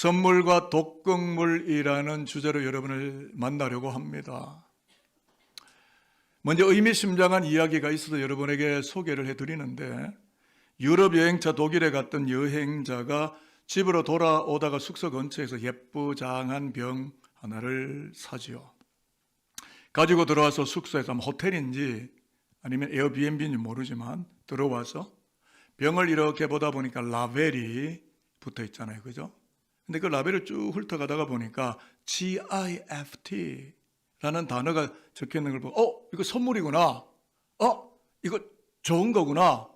선물과 독극물이라는 주제로 여러분을 만나려고 합니다. 먼저 의미심장한 이야기가 있어서 여러분에게 소개를 해드리는데, 유럽 여행차 독일에 갔던 여행자가 집으로 돌아오다가 숙소 근처에서 예쁘장한 병 하나를 사지요. 가지고 들어와서 숙소에서 호텔인지 아니면 에어비앤비인지 모르지만 들어와서 병을 이렇게 보다 보니까 라벨이 붙어 있잖아요. 그죠? 근데 그 라벨을 쭉 훑어가다가 보니까 GIFT라는 단어가 적혀 있는 걸 보고 이거 선물이구나. 이거 좋은 거구나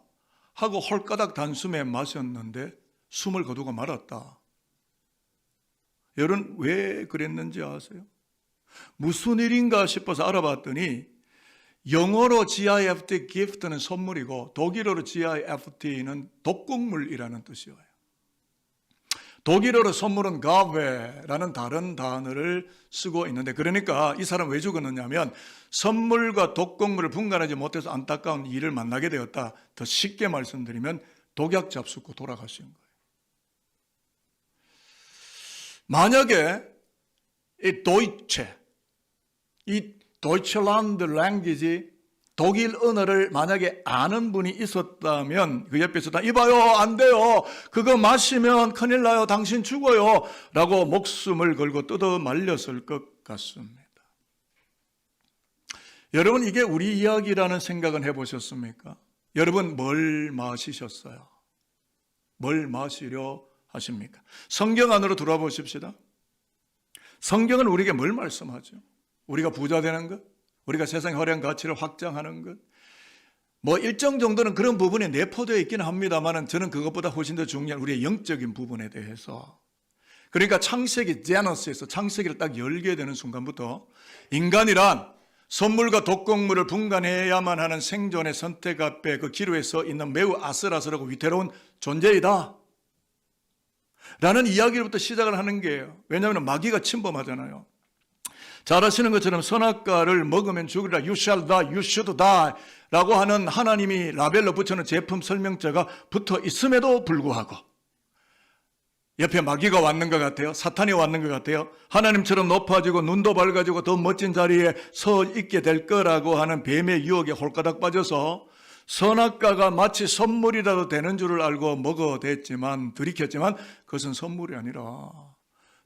하고 홀가닥 단숨에 마셨는데 숨을 거두고 말았다. 여러분 왜 그랬는지 아세요? 무슨 일인가 싶어서 알아봤더니 영어로 GIFT, gift는 선물이고 독일어로 GIFT는 독극물이라는 뜻이에요. 독일어로 선물은 가베라는 다른 단어를 쓰고 있는데, 그러니까 이 사람 왜 죽었느냐면 선물과 독극물을 분간하지 못해서 안타까운 일을 만나게 되었다. 더 쉽게 말씀드리면 독약 잡수고 돌아가신 거예요. 만약에 이 도이처란드 랭귀지, 독일 언어를 만약에 아는 분이 있었다면 그 옆에서 이봐요, 안 돼요, 그거 마시면 큰일 나요, 당신 죽어요 라고 목숨을 걸고 뜯어 말렸을 것 같습니다. 여러분, 이게 우리 이야기라는 생각은 해보셨습니까? 여러분 뭘 마시셨어요? 뭘 마시려 하십니까? 성경 안으로 들어와 보십시다. 성경은 우리에게 뭘 말씀하죠? 우리가 부자 되는 것, 우리가 세상의 화려한 가치를 확장하는 것, 일정 정도는 그런 부분이 내포되어 있기는 합니다만 저는 그것보다 훨씬 더 중요한 우리의 영적인 부분에 대해서, 그러니까 창세기 제너시에서 창세기를 딱 열게 되는 순간부터 인간이란 선물과 독극물을 분간해야만 하는 생존의 선택 앞에 그 기로에 서 있는 매우 아슬아슬하고 위태로운 존재이다 라는 이야기부터 시작을 하는 거예요. 왜냐하면 마귀가 침범하잖아요. 잘 아시는 것처럼 선악과를 먹으면 죽으리라, you shall die, you should die 라고 하는 하나님이 라벨로 붙여놓은 제품 설명자가 붙어 있음에도 불구하고 옆에 마귀가 왔는 것 같아요. 사탄이 왔는 것 같아요. 하나님처럼 높아지고 눈도 밝아지고 더 멋진 자리에 서 있게 될 거라고 하는 뱀의 유혹에 홀가닥 빠져서 선악과가 마치 선물이라도 되는 줄을 알고 들이켰지만 그것은 선물이 아니라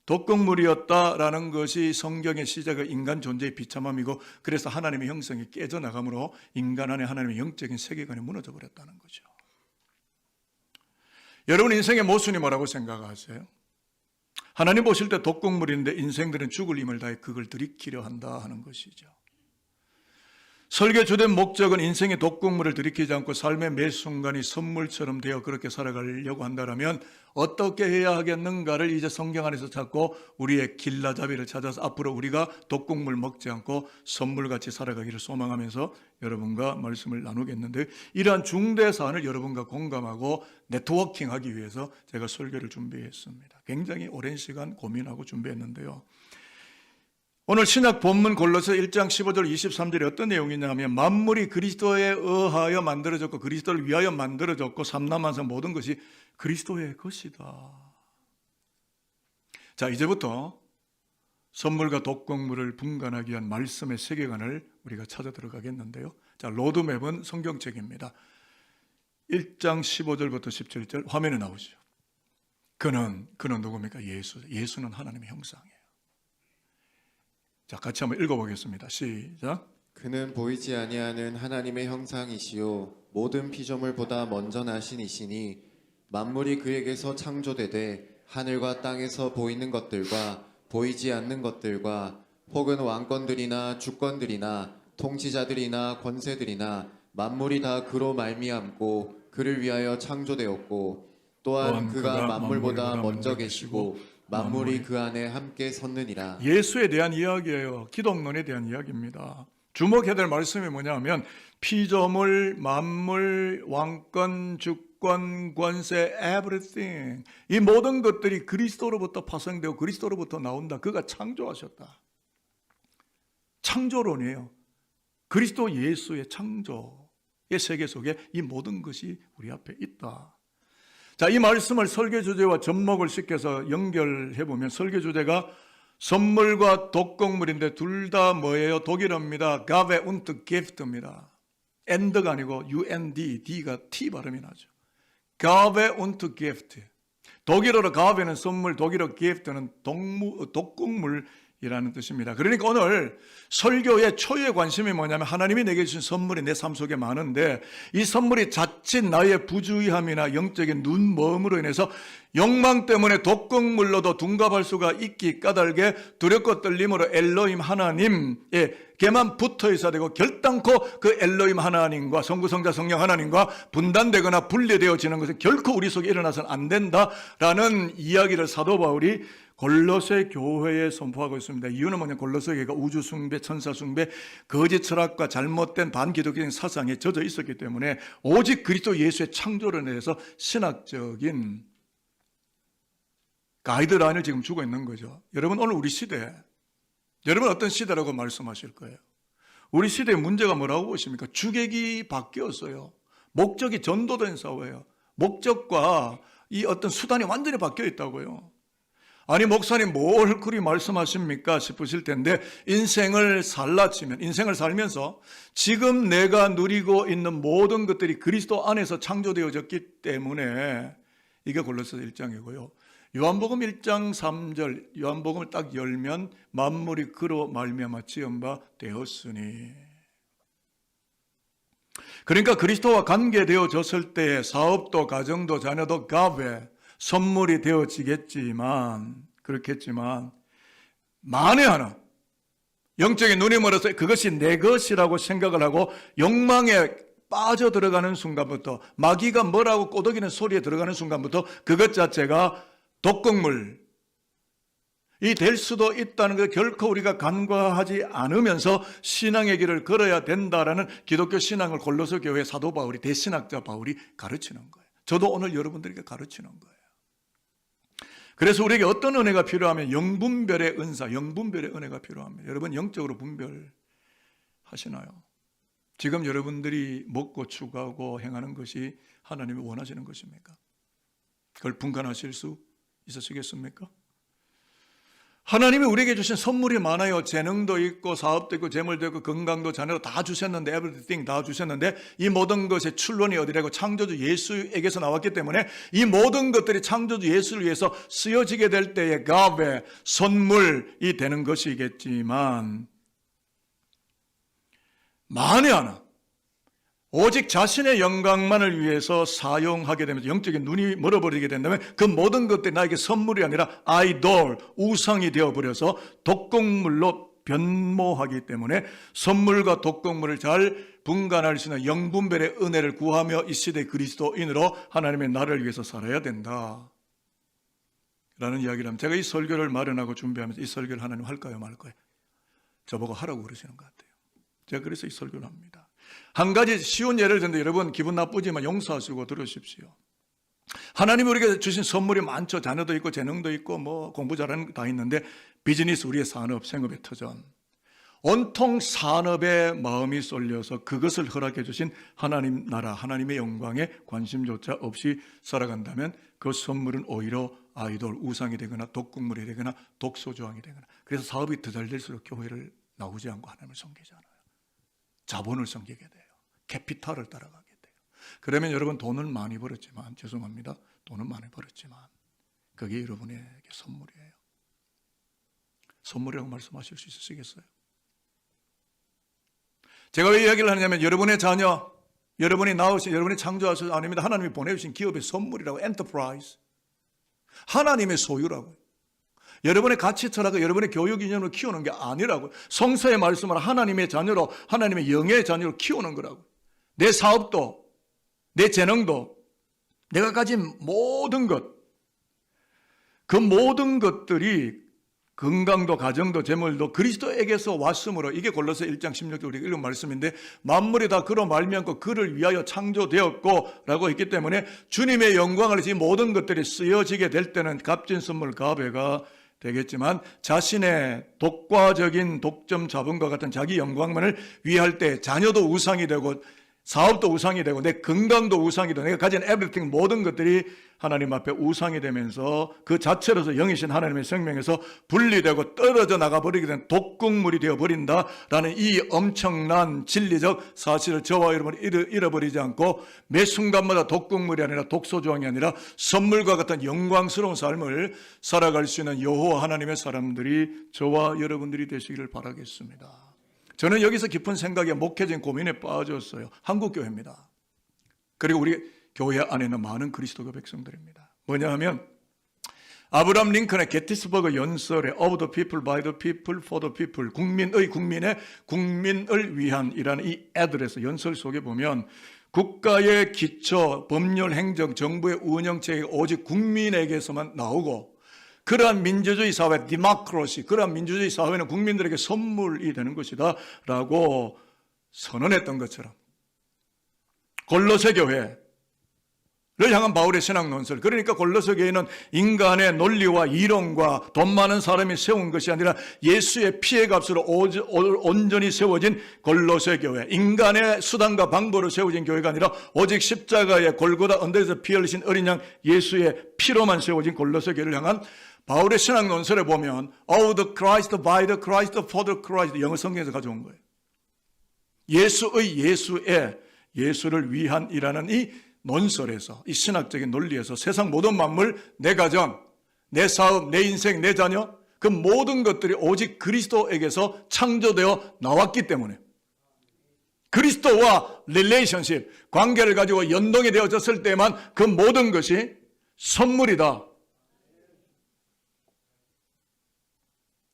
독극물이었다라는 것이 성경의 시작의 인간 존재의 비참함이고, 그래서 하나님의 형성이 깨져나가므로 인간 안에 하나님의 영적인 세계관이 무너져 버렸다는 거죠. 여러분 인생의 모순이 뭐라고 생각하세요? 하나님 보실 때 독극물인데 인생들은 죽을 힘을 다해 그걸 들이키려 한다 하는 것이죠. 설계 주된 목적은 인생의 독극물을 들이키지 않고 삶의 매 순간이 선물처럼 되어 그렇게 살아가려고 한다면 어떻게 해야 하겠는가를 이제 성경 안에서 찾고 우리의 길라잡이를 찾아서 앞으로 우리가 독극물 먹지 않고 선물같이 살아가기를 소망하면서 여러분과 말씀을 나누겠는데, 이러한 중대 사안을 여러분과 공감하고 네트워킹하기 위해서 제가 설교를 준비했습니다. 굉장히 오랜 시간 고민하고 준비했는데요. 오늘 신약 본문 골로새 1장 15절 23절에 어떤 내용이냐면 만물이 그리스도에 의하여 만들어졌고 그리스도를 위하여 만들어졌고 삼라만상 모든 것이 그리스도의 것이다. 자, 이제부터 선물과 독극물을 분간하기 위한 말씀의 세계관을 우리가 찾아 들어가겠는데요. 자, 로드맵은 성경책입니다. 1장 15절부터 17절 화면에 나오죠. 그는 누굽니까? 예수는 하나님의 형상이에요. 자, 같이 한번 읽어보겠습니다. 시작. 그는 보이지 아니하는 하나님의 형상이시요 모든 피조물보다 먼저 나신 이시니 만물이 그에게서 창조되되 하늘과 땅에서 보이는 것들과 보이지 않는 것들과 혹은 왕권들이나 주권들이나 통치자들이나 권세들이나 만물이 다 그로 말미암고 그를 위하여 창조되었고 또한 그가 만물보다 먼저 계시고 만물이 그 안에 함께 섰느니라. 예수에 대한 이야기예요. 기독론에 대한 이야기입니다. 주목해야 될 말씀이 뭐냐면 피조물, 만물, 왕권, 주권, 권세, everything, 이 모든 것들이 그리스도로부터 파생되고 그리스도로부터 나온다. 그가 창조하셨다. 창조론이에요. 그리스도 예수의 창조의 세계 속에 이 모든 것이 우리 앞에 있다. 자, 이 말씀을 설교 주제와 접목을 시켜서 연결해 보면 설교 주제가 선물과 독곡물인데 둘 다 뭐예요? 독일어입니다. Gabe und Gift입니다. end가 아니고 UND, D가 T 발음이 나죠. Gabe und Gift. 독일어로 Gabe는 선물, 독일어 Gift는 독곡물이라는 뜻입니다. 그러니까 오늘 설교의 초유의 관심이 뭐냐면 하나님이 내게 주신 선물이 내 삶 속에 많은데 이 선물이 자칫 나의 부주의함이나 영적인 눈먼으로 인해서 욕망 때문에 독극물로도 둔갑할 수가 있기 까닭에 두렵고 떨림으로 엘로힘 하나님에게만 붙어 있어야 되고 결단코 그 엘로힘 하나님과 성부 성자 성령 하나님과 분단되거나 분리되어지는 것은 결코 우리 속에 일어나서는 안 된다라는 이야기를 사도 바울이 골로새 교회에 선포하고 있습니다. 이유는 뭐냐? 골로새 교회가 우주 숭배, 천사 숭배, 거짓 철학과 잘못된 반기독교적인 사상에 젖어 있었기 때문에 오직 그리스도 예수의 창조를 내서 신학적인 가이드라인을 지금 주고 있는 거죠. 여러분, 오늘 우리 시대, 여러분 어떤 시대라고 말씀하실 거예요? 우리 시대의 문제가 뭐라고 보십니까? 주객이 바뀌었어요. 목적이 전도된 사회예요. 목적과 이 어떤 수단이 완전히 바뀌어 있다고요. 아니, 목사님 뭘 그리 말씀하십니까 싶으실 텐데, 인생을 살라치면, 인생을 살면서 지금 내가 누리고 있는 모든 것들이 그리스도 안에서 창조되어졌기 때문에 이게 골로새 1장이고요. 요한복음 1장 3절, 요한복음을 딱 열면 만물이 그로 말미암아 지은 바 되었으니. 그러니까 그리스도와 관계되어졌을 때의 사업도 가정도 자녀도 가베, 선물이 되어지겠지만, 그렇겠지만 만에 하나 영적인 눈이 멀어서 그것이 내 것이라고 생각을 하고 욕망에 빠져 들어가는 순간부터, 마귀가 뭐라고 꼬드기는 소리에 들어가는 순간부터 그것 자체가 독극물이 될 수도 있다는 것, 결코 우리가 간과하지 않으면서 신앙의 길을 걸어야 된다라는 기독교 신앙을 골로새 교회 사도 바울이, 대신학자 바울이 가르치는 거예요. 저도 오늘 여러분들에게 가르치는 거예요. 그래서 우리에게 어떤 은혜가 필요하면 영분별의 은사, 영분별의 은혜가 필요합니다. 여러분 영적으로 분별하시나요? 지금 여러분들이 먹고 추구하고 행하는 것이 하나님이 원하시는 것입니까? 그걸 분간하실 수 있으시겠습니까? 하나님이 우리에게 주신 선물이 많아요. 재능도 있고 사업도 있고 재물도 있고 건강도 자녀도 다 주셨는데, everything 다 주셨는데 이 모든 것의 출론이 어디라고? 창조주 예수에게서 나왔기 때문에 이 모든 것들이 창조주 예수를 위해서 쓰여지게 될 때의 가베, 선물이 되는 것이겠지만 만에 하나 오직 자신의 영광만을 위해서 사용하게 되면서 영적인 눈이 멀어버리게 된다면 그 모든 것들이 나에게 선물이 아니라 아이돌, 우상이 되어버려서 독극물로 변모하기 때문에 선물과 독극물을 잘 분간할 수 있는 영분별의 은혜를 구하며 이 시대 그리스도인으로 하나님의 나라를 위해서 살아야 된다 라는 이야기를 하면, 제가 이 설교를 마련하고 준비하면서 이 설교를 하나님 할까요 말까요? 저보고 하라고 그러시는 것 같아요. 제가 그래서 이 설교를 합니다. 한 가지 쉬운 예를 들는데 여러분 기분 나쁘지만 용서하시고 들으십시오. 하나님이 우리에게 주신 선물이 많죠. 자녀도 있고 재능도 있고 뭐 공부 잘하는 거 다 있는데, 비즈니스, 우리의 산업, 생업의 터전, 온통 산업에 마음이 쏠려서 그것을 허락해 주신 하나님 나라, 하나님의 영광에 관심조차 없이 살아간다면 그 선물은 오히려 아이돌, 우상이 되거나 독극물이 되거나 독소조항이 되거나, 그래서 사업이 더 잘 될수록 교회를 나오지 않고 하나님을 섬기잖아요. 자본을 섬기게 돼요. 캐피탈을 따라가게 돼요. 그러면 여러분 돈을 많이 벌었지만, 죄송합니다, 돈은 많이 벌었지만 그게 여러분에게 선물이에요. 선물이라고 말씀하실 수 있으시겠어요? 제가 왜 이야기를 하냐면 여러분의 자녀, 여러분이 낳으신, 여러분이 창조하셔서 아닙니다. 하나님이 보내주신 기업의 선물이라고, 엔터프라이즈, 하나님의 소유라고요. 여러분의 가치 철학을 여러분의 교육 이념으로 키우는 게 아니라고요. 성서의 말씀을 하나님의 자녀로, 하나님의 영의 자녀로 키우는 거라고요. 내 사업도, 내 재능도, 내가 가진 모든 것, 그 모든 것들이, 건강도 가정도 재물도 그리스도에게서 왔으므로, 이게 골로새 1장 16절 우리가 읽은 말씀인데, 만물이 다 그로 말미암고 그를 위하여 창조되었고 라고 했기 때문에 주님의 영광을 위해서 이 모든 것들이 쓰여지게 될 때는 값진 선물 가베가 되겠지만, 자신의 독과적인 독점 자본과 같은 자기 영광만을 위할 때 자녀도 우상이 되고 사업도 우상이 되고 내 건강도 우상이 되고 내가 가진 everything 모든 것들이 하나님 앞에 우상이 되면서 그 자체로서 영이신 하나님의 생명에서 분리되고 떨어져 나가버리게 된 독극물이 되어버린다라는 이 엄청난 진리적 사실을 저와 여러분이 잃어버리지 않고 매 순간마다 독극물이 아니라 독소조항이 아니라 선물과 같은 영광스러운 삶을 살아갈 수 있는 여호와 하나님의 사람들이 저와 여러분들이 되시기를 바라겠습니다. 저는 여기서 깊은 생각에 목회적인 고민에 빠졌어요. 한국교회입니다. 그리고 우리 교회 안에 있는 많은 그리스도교 백성들입니다. 뭐냐 하면 아브라함 링컨의 게티스버그 연설에 Of the people, by the people, for the people, 국민의 국민을 위한이라는 이 애드레스 연설 속에 보면 국가의 기초, 법률, 행정, 정부의 운영체계가 오직 국민에게서만 나오고 그러한 민주주의 사회, 디모크라시, 그러한 민주주의 사회는 국민들에게 선물이 되는 것이다 라고 선언했던 것처럼 골로새 교회를 향한 바울의 신학 논설, 그러니까 골로새 교회는 인간의 논리와 이론과 돈 많은 사람이 세운 것이 아니라 예수의 피의 값으로 온전히 세워진 골로새 교회, 인간의 수단과 방법으로 세워진 교회가 아니라 오직 십자가의 골고다 언덕에서 피 흘리신 어린 양 예수의 피로만 세워진 골로새 교회를 향한 바울의 신학 논설에 보면 of the Christ, by the Christ, for the Christ 영어 성경에서 가져온 거예요. 예수를 위한이라는 이 논설에서, 이 신학적인 논리에서 세상 모든 만물, 내 가정, 내 사업, 내 인생, 내 자녀, 그 모든 것들이 오직 그리스도에게서 창조되어 나왔기 때문에 그리스도와 릴레이션십, 관계를 가지고 연동이 되어졌을 때만 그 모든 것이 선물이다.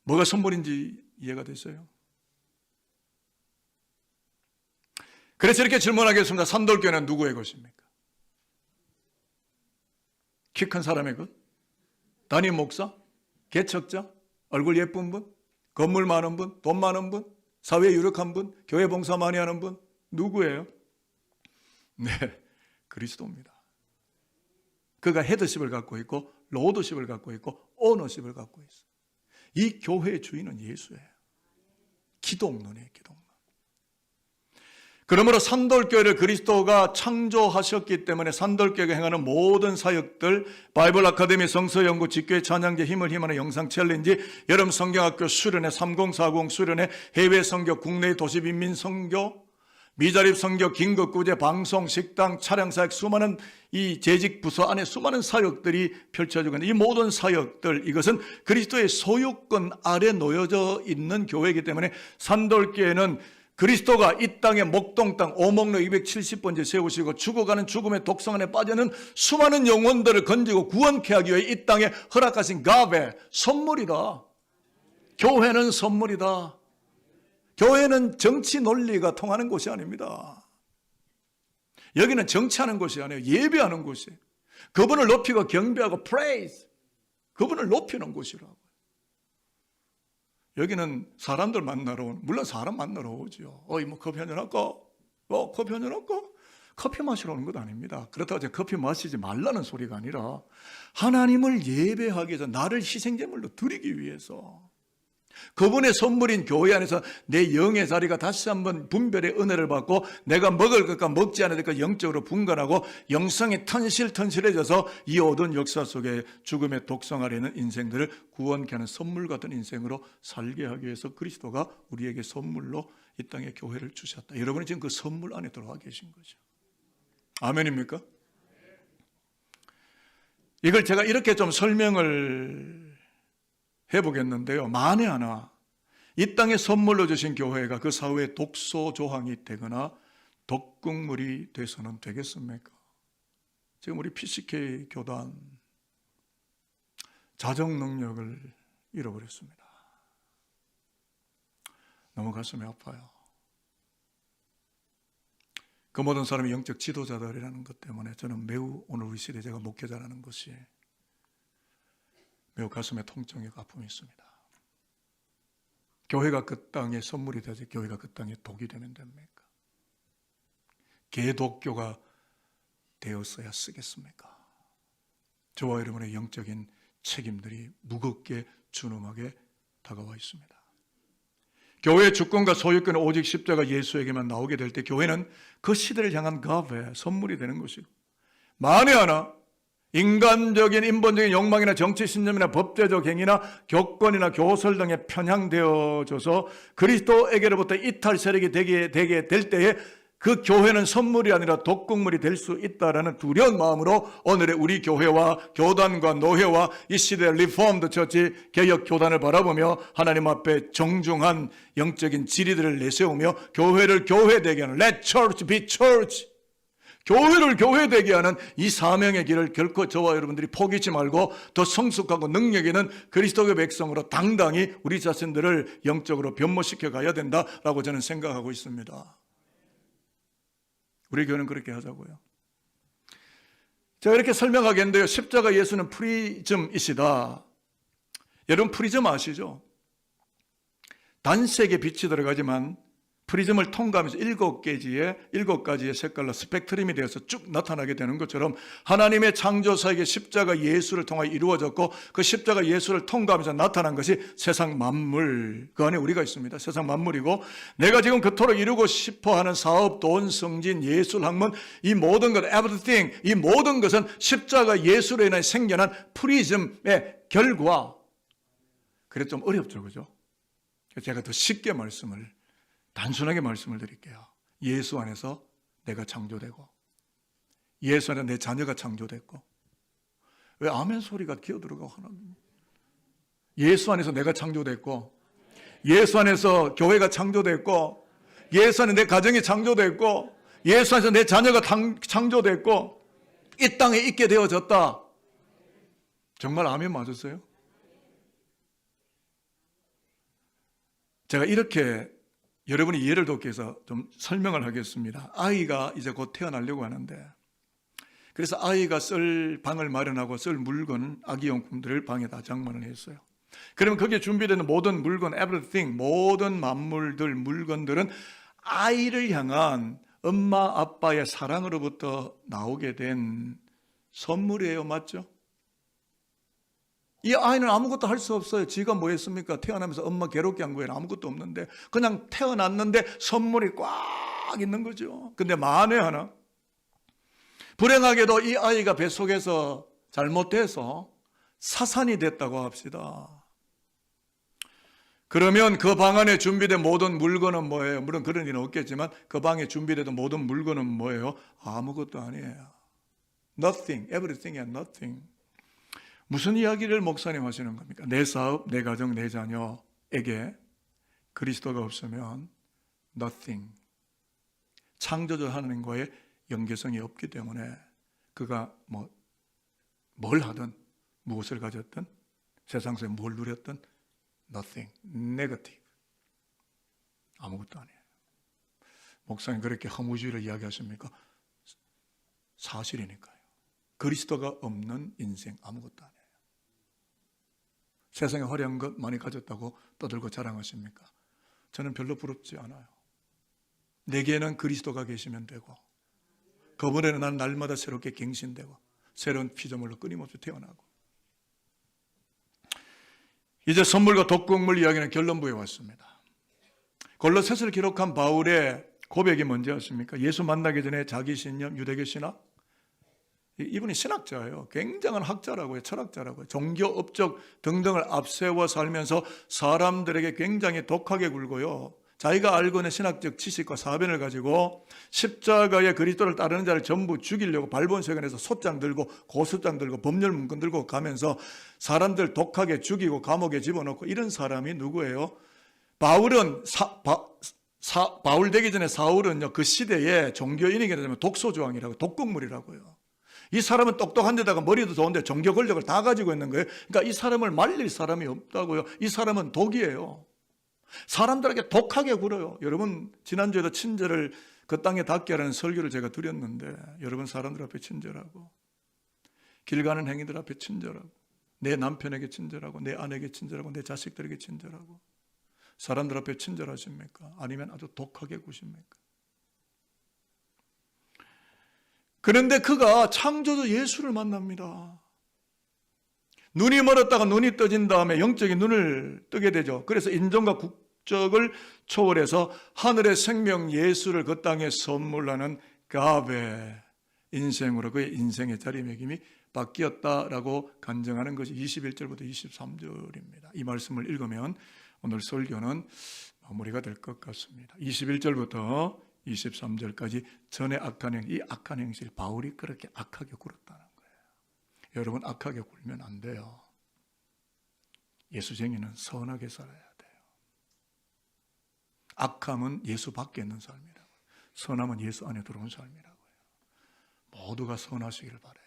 뭐가 선물인지 이해가 됐어요? 그래서 이렇게 질문하겠습니다. 산돌교회는 누구의 것입니까? 키 큰 사람의 것? 담임 목사? 개척자? 얼굴 예쁜 분? 건물 많은 분? 돈 많은 분? 사회에 유력한 분? 교회 봉사 많이 하는 분? 누구예요? 네, 그리스도입니다. 그가 헤드십을 갖고 있고 로드십을 갖고 있고 오너십을 갖고 있어요. 이 교회의 주인은 예수예요. 기독론이에요, 기독론. 그러므로 산돌교회를 그리스도가 창조하셨기 때문에 산돌교회가 행하는 모든 사역들, 바이블 아카데미, 성서연구, 직교회 찬양제, 힘을 힘하는 영상 챌린지, 여름 성경학교 수련회, 3040 수련회, 해외 선교, 국내 도시 빈민 선교, 미자립 선교, 긴급구제, 방송, 식당, 차량 사역, 수많은 이 재직 부서 안에 수많은 사역들이 펼쳐지고 있는 이 모든 사역들, 이것은 그리스도의 소유권 아래 놓여져 있는 교회이기 때문에 산돌교회는 그리스도가 이 땅에 목동 땅 오목로 270번째 세우시고 죽어가는 죽음의 독성 안에 빠지는 수많은 영혼들을 건지고 구원케 하기 위해 이 땅에 허락하신 가베, 선물이다. 교회는 선물이다. 교회는 정치 논리가 통하는 곳이 아닙니다. 여기는 정치하는 곳이 아니에요. 예배하는 곳이에요. 그분을 높이고 경배하고 praise, 그분을 높이는 곳이라고. 여기는 사람들 만나러 오는, 물론 사람 만나러 오죠. 뭐 커피 한잔 할까? 커피 한잔 할까? 커피 마시러 오는 것 아닙니다. 그렇다고 제가 커피 마시지 말라는 소리가 아니라 하나님을 예배하기 위해서, 나를 희생제물로 드리기 위해서, 그분의 선물인 교회 안에서 내 영의 자리가 다시 한번 분별의 은혜를 받고 내가 먹을 것과 먹지 않을 것과 영적으로 분간하고 영성이 턴실해져서 이 모든 역사 속에 죽음의 독성 아래 있는 인생들을 구원케 하는 선물 같은 인생으로 살게 하기 위해서 그리스도가 우리에게 선물로 이 땅에 교회를 주셨다. 여러분이 지금 그 선물 안에 들어와 계신 거죠. 아멘입니까? 이걸 제가 이렇게 좀 설명을 해보겠는데요. 만에 하나 이 땅에 선물로 주신 교회가 그 사회의 독소 조항이 되거나 독극물이 돼서는 되겠습니까? 지금 우리 PCK 교단 자정 능력을 잃어버렸습니다. 너무 가슴이 아파요. 그 모든 사람이 영적 지도자들이라는 것 때문에 저는 매우 오늘 우리 시대에 제가 목회자라는 것이 매우 가슴에 통증이고 아픔이 있습니다. 교회가 그 땅에 선물이 되지 교회가 그 땅에 독이 되면 됩니까? 개독교가 되었어야 쓰겠습니까? 저와 여러분의 영적인 책임들이 무겁게 준엄하게 다가와 있습니다. 교회의 주권과 소유권은 오직 십자가 예수에게만 나오게 될 때 교회는 그 시대를 향한 가브의 선물이 되는 것이고, 만에 하나 인간적인 인본적인 욕망이나 정치 신념이나 법제적 행위나 교권이나 교설 등에 편향되어져서 그리스도에게로부터 이탈 세력이 되게 될 때에 그 교회는 선물이 아니라 독극물이 될 수 있다라는 두려운 마음으로 오늘의 우리 교회와 교단과 노회와 이 시대의 리포엄드 처치 개혁 교단을 바라보며 하나님 앞에 정중한 영적인 지리들을 내세우며 교회를 교회되게 하는 Let church be church, 교회를 교회되게 하는 이 사명의 길을 결코 저와 여러분들이 포기치 말고 더 성숙하고 능력 있는 그리스도의 백성으로 당당히 우리 자신들을 영적으로 변모시켜 가야 된다라고 저는 생각하고 있습니다. 우리 교회는 그렇게 하자고요. 제가 이렇게 설명하겠는데요, 십자가 예수는 프리즘이시다. 여러분 프리즘 아시죠? 단색의 빛이 들어가지만 프리즘을 통과하면서 7가지의 색깔로 스펙트럼이 되어서 쭉 나타나게 되는 것처럼 하나님의 창조사에게 십자가 예수를 통하여 이루어졌고 그 십자가 예수를 통과하면서 나타난 것이 세상 만물, 그 안에 우리가 있습니다. 세상 만물이고, 내가 지금 그토록 이루고 싶어하는 사업, 돈, 성진, 예술, 학문, 이 모든 것, everything, 이 모든 것은 십자가 예수로 인해 생겨난 프리즘의 결과. 그래 좀 어렵죠, 그죠? 제가 더 쉽게 단순하게 말씀을 드릴게요. 예수 안에서 내가 창조되고, 예수 안에 내 자녀가 창조됐고. 왜 아멘 소리가 기어들어가고 하나님? 예수 안에서 내가 창조됐고, 예수 안에서 교회가 창조됐고, 예수 안에 내 가정이 창조됐고, 예수 안에서 내 자녀가 창조됐고, 이 땅에 있게 되어졌다. 정말 아멘 맞으세요? 제가 이렇게 여러분이 이해를 돕기 위해서 좀 설명을 하겠습니다. 아이가 이제 곧 태어나려고 하는데, 그래서 아이가 쓸 방을 마련하고 쓸 물건, 아기용품들을 방에다 장만을 했어요. 그러면 거기에 준비되는 모든 물건, everything, 모든 만물들, 물건들은 아이를 향한 엄마, 아빠의 사랑으로부터 나오게 된 선물이에요. 맞죠? 이 아이는 아무것도 할 수 없어요. 지가 뭐 했습니까? 태어나면서 엄마 괴롭게 한 거에는 아무것도 없는데 그냥 태어났는데 선물이 꽉 있는 거죠. 근데 만에 하나 불행하게도 이 아이가 뱃속에서 잘못돼서 사산이 됐다고 합시다. 그러면 그 방 안에 준비된 모든 물건은 뭐예요? 물론 그런 일은 없겠지만 그 방에 준비된 모든 물건은 뭐예요? 아무것도 아니에요. Nothing, everything and nothing. 무슨 이야기를 목사님 하시는 겁니까? 내 사업, 내 가정, 내 자녀에게 그리스도가 없으면 nothing, 창조주 하나님과의 연계성이 없기 때문에 그가 뭘 하든 무엇을 가졌든 세상에서 뭘 누렸든 nothing, negative, 아무것도 아니에요. 목사님 그렇게 허무주의를 이야기하십니까? 사실이니까요. 그리스도가 없는 인생 아무것도 아니에요. 세상에 화려한 것 많이 가졌다고 떠들고 자랑하십니까? 저는 별로 부럽지 않아요. 내게는 그리스도가 계시면 되고, 그분에는 난 날마다 새롭게 갱신되고 새로운 피조물로 끊임없이 태어나고. 이제 선물과 독극물 이야기는 결론부에 왔습니다. 골로새서를 기록한 바울의 고백이 뭔지 아십니까? 예수 만나기 전에 자기 신념, 유대교 신학, 이분이 신학자예요. 굉장한 학자라고요. 철학자라고요. 종교, 업적 등등을 앞세워 살면서 사람들에게 굉장히 독하게 굴고요. 자기가 알고 있는 신학적 지식과 사변을 가지고 십자가의 그리스도를 따르는 자를 전부 죽이려고 발본세관에서 솥장 들고 고소장 들고 법률 문건 들고 가면서 사람들 독하게 죽이고 감옥에 집어넣고 이런 사람이 누구예요? 바울은 바울 되기 전에 사울은요, 그 시대에 종교인에게 되면 독소조항이라고, 독극물이라고요. 이 사람은 똑똑한 데다가 머리도 좋은데 종교 권력을 다 가지고 있는 거예요. 그러니까 이 사람을 말릴 사람이 없다고요. 이 사람은 독이에요. 사람들에게 독하게 굴어요. 여러분, 지난주에도 친절을 그 땅에 닿게 하라는 설교를 제가 드렸는데, 여러분 사람들 앞에 친절하고, 길 가는 행위들 앞에 친절하고, 내 남편에게 친절하고, 내 아내에게 친절하고, 내 자식들에게 친절하고, 사람들 앞에 친절하십니까? 아니면 아주 독하게 구십니까? 그런데 그가 창조주 예수를 만납니다. 눈이 멀었다가 눈이 떠진 다음에 영적인 눈을 뜨게 되죠. 그래서 인종과 국적을 초월해서 하늘의 생명 예수를 그 땅에 선물하는 가베 인생으로 그의 인생의 자리매김이 바뀌었다라고 간증하는 것이 21절부터 23절입니다. 이 말씀을 읽으면 오늘 설교는 마무리가 될 것 같습니다. 21절부터 23절까지 전에 악한 이 악한 행실, 바울이 그렇게 악하게 굴었다는 거예요. 여러분, 악하게 굴면 안 돼요. 예수쟁이는 선하게 살아야 돼요. 악함은 예수 밖에 있는 삶이라고, 선함은 예수 안에 들어온 삶이라고요. 모두가 선하시기를 바라요.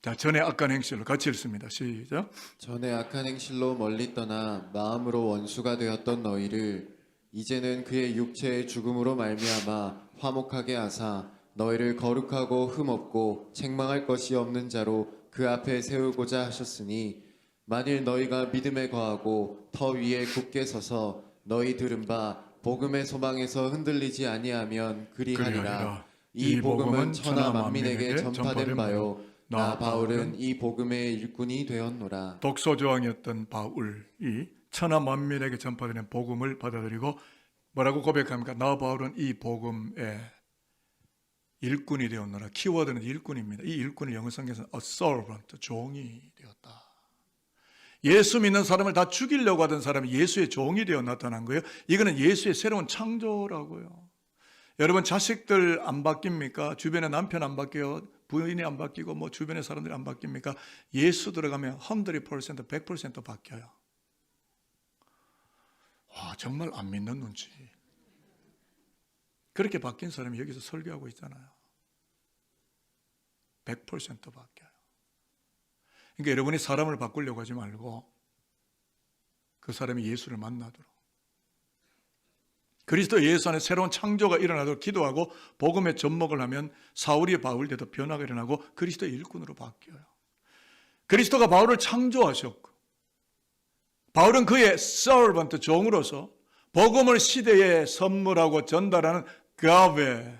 자, 전에 악한 행실로 같이 읽습니다. 시작. 전에 악한 행실로 멀리 떠나 마음으로 원수가 되었던 너희를 이제는 그의 육체의 죽음으로 말미암아 화목하게 하사 너희를 거룩하고 흠없고 책망할 것이 없는 자로 그 앞에 세우고자 하셨으니 만일 너희가 믿음에 거하고 터 위에 굳게 서서 너희 들은 바 복음의 소망에서 흔들리지 아니하면 그리하리라. 이 복음은 천하 만민에게 전파된 바요 나 바울은 이 복음의 일꾼이 되었노라. 독소조항이었던 바울이 천하 만민에게 전파되는 복음을 받아들이고 뭐라고 고백합니까? 나 바울은 이 복음의 일꾼이 되었노라. 키워드는 일꾼입니다. 이 일꾼을 영어 성경에서는 a servant, 종이 되었다. 예수 믿는 사람을 다 죽이려고 하던 사람이 예수의 종이 되어 나타난 거예요. 이거는 예수의 새로운 창조라고요. 여러분, 자식들 안 바뀝니까? 주변에 남편 안 바뀌어요. 부인이 안 바뀌고 뭐 주변의 사람들이 안 바뀝니까? 예수 들어가면 100%, 100% 바뀌어요. 와, 정말 안 믿는 눈치. 그렇게 바뀐 사람이 여기서 설교하고 있잖아요. 100% 바뀌어요. 그러니까 여러분이 사람을 바꾸려고 하지 말고 그 사람이 예수를 만나도록, 그리스도 예수 안에 새로운 창조가 일어나도록 기도하고 복음에 접목을 하면 사울이 바울 되도 변화가 일어나고 그리스도의 일꾼으로 바뀌어요. 그리스도가 바울을 창조하셨고 바울은 그의 servant, 종으로서 복음을 시대에 선물하고 전달하는 가베,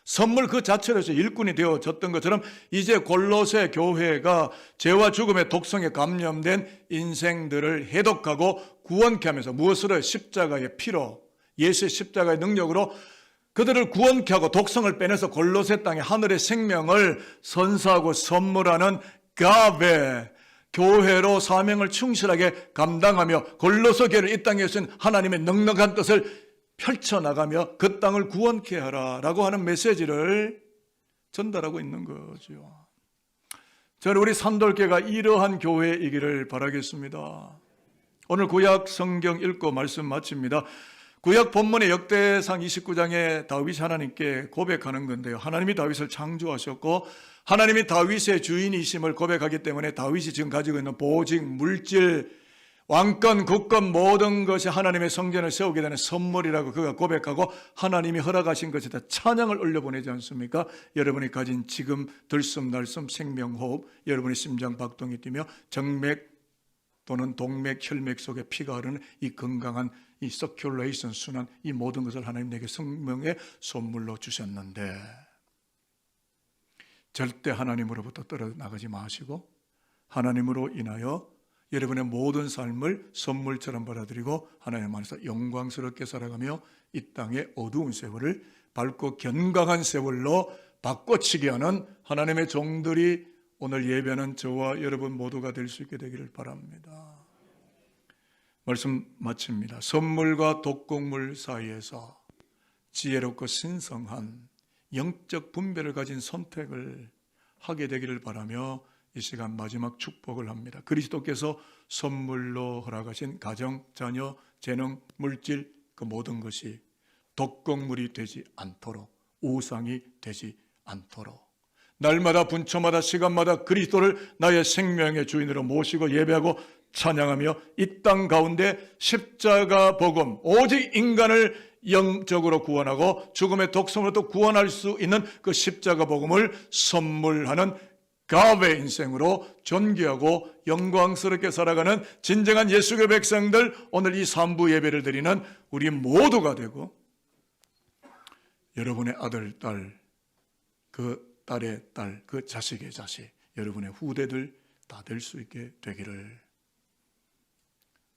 선물 그 자체로서 일꾼이 되어졌던 것처럼 이제 골로새 교회가 죄와 죽음의 독성에 감염된 인생들을 해독하고 구원케 하면서 무엇으로? 십자가의 피로, 예수의 십자가의 능력으로 그들을 구원케 하고 독성을 빼내서 골로새 땅에 하늘의 생명을 선사하고 선물하는 가베, 교회로 사명을 충실하게 감당하며 골로새 교회를 이 땅에 쓰신 하나님의 넉넉한 뜻을 펼쳐나가며 그 땅을 구원케 하라라고 하는 메시지를 전달하고 있는 거죠. 저는 우리 산돌교회가 이러한 교회이기를 바라겠습니다. 오늘 구약 성경 읽고 말씀 마칩니다. 구약 본문의 역대상 29장에 다윗이 하나님께 고백하는 건데요. 하나님이 다윗을 창조하셨고 하나님이 다윗의 주인이심을 고백하기 때문에 다윗이 지금 가지고 있는 보직, 물질, 왕권, 국권 모든 것이 하나님의 성전을 세우게 되는 선물이라고 그가 고백하고 하나님이 허락하신 것에다 찬양을 올려보내지 않습니까? 여러분이 가진 지금 들숨날숨 생명호흡, 여러분의 심장 박동이 뛰며 정맥 또는 동맥, 혈맥 속에 피가 흐르는 이 건강한 이 서큘레이션 순환, 이 모든 것을 하나님 내게 생명의 선물로 주셨는데 절대 하나님으로부터 떨어나가지 마시고 하나님으로 인하여 여러분의 모든 삶을 선물처럼 받아들이고 하나님 안에서 영광스럽게 살아가며 이 땅의 어두운 세월을 밝고 견강한 세월로 바꿔치게 하는 하나님의 종들이 오늘 예배하는 저와 여러분 모두가 될 수 있게 되기를 바랍니다. 말씀 마칩니다. 선물과 독곡물 사이에서 지혜롭고 신성한 영적 분별을 가진 선택을 하게 되기를 바라며 이 시간 마지막 축복을 합니다. 그리스도께서 선물로 허락하신 가정, 자녀, 재능, 물질 그 모든 것이 독곡물이 되지 않도록, 우상이 되지 않도록 날마다 분초마다 시간마다 그리스도를 나의 생명의 주인으로 모시고 예배하고 찬양하며 이 땅 가운데 십자가 복음, 오직 인간을 영적으로 구원하고 죽음의 독성으로부터 구원할 수 있는 그 십자가 복음을 선물하는 가베 인생으로 존귀하고 영광스럽게 살아가는 진정한 예수의 백성들, 오늘 이 3부 예배를 드리는 우리 모두가 되고 여러분의 아들, 딸, 그 딸의 딸, 그 자식의 자식, 여러분의 후대들 다 될 수 있게 되기를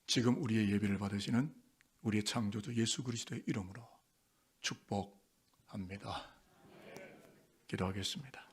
지금 우리의 예배를 받으시는 우리의 창조주 예수 그리스도의 이름으로 축복합니다. 기도하겠습니다.